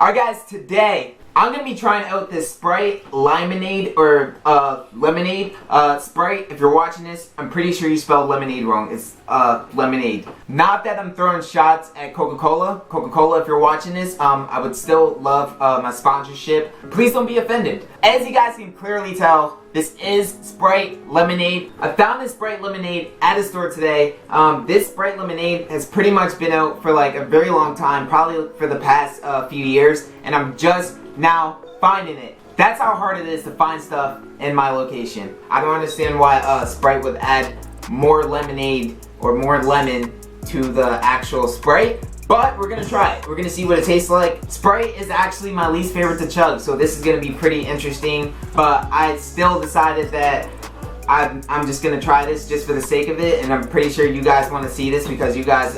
Alright guys, today I'm going to be trying out this Sprite Limonade or Lemonade Sprite. If you're watching this, I'm pretty sure you spelled lemonade wrong. It's lemonade. Not that I'm throwing shots at Coca-Cola. Coca-Cola, if you're watching this, I would still love my sponsorship. Please don't be offended. As you guys can clearly tell, this is Sprite Lemonade. I found this Sprite Lemonade at a store today. This Sprite Lemonade has pretty much been out for like a very long time, probably for the past few years, and I'm just now finding it. That's how hard it is to find stuff in my location. I don't understand why Sprite would add more lemonade or more lemon to the actual Sprite, but we're gonna try it. We're gonna see what it tastes like. Sprite is actually my least favorite to chug, so this is gonna be pretty interesting, but I still decided that I'm just gonna try this just for the sake of it, and I'm pretty sure you guys want to see this because you guys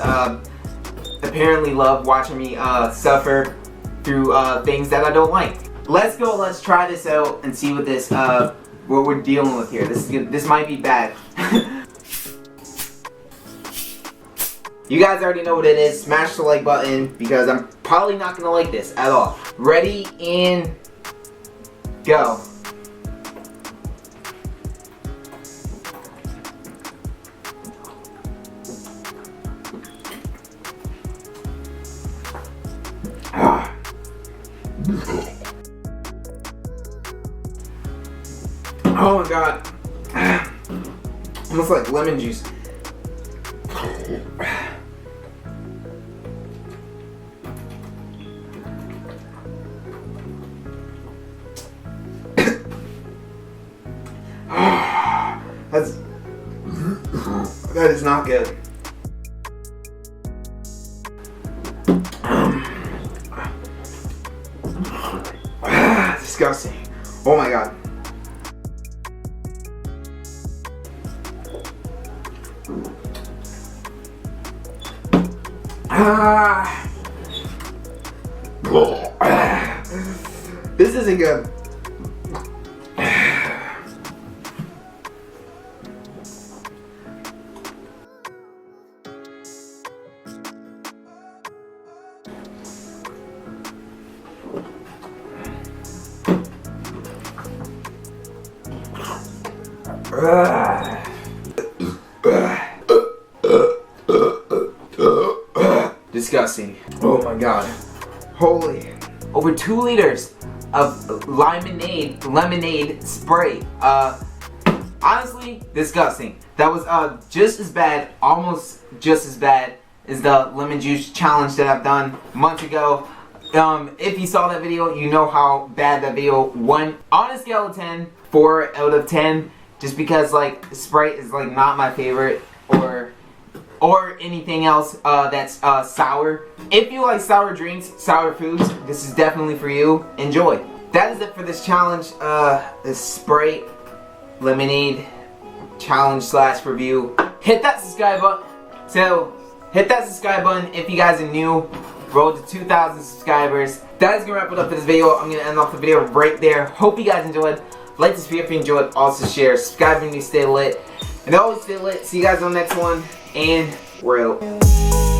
apparently love watching me suffer through things that I don't like. Let's go, let's try this out and see what this what we're dealing with here. This might be bad. You guys already know what it is. Smash the like button because I'm probably not gonna like this at all. Ready and go. Oh my god. Almost like lemon juice. That is not good. Disgusting. Oh my god. This isn't good. Disgusting. Oh my god. Holy. Over 2 liters of lemonade Sprite. Honestly, disgusting. That was just as bad, almost just as bad as the lemon juice challenge that I've done months ago. If you saw that video, you know how bad that video went. On a scale of 10, 4 out of 10. Just because like Sprite is like not my favorite or anything else that's sour. If you like sour drinks, sour foods, this is definitely for you. Enjoy. That is it for this challenge. This Sprite Lemonade challenge / review. Hit that subscribe button. So hit that subscribe button if you guys are new. Road to 2,000 subscribers. That is gonna wrap it up for this video. I'm gonna end off the video right there. Hope you guys enjoyed. Like this video if you enjoyed. Also share. Subscribe when you stay lit. And always stay lit. See you guys on the next one. And we're out.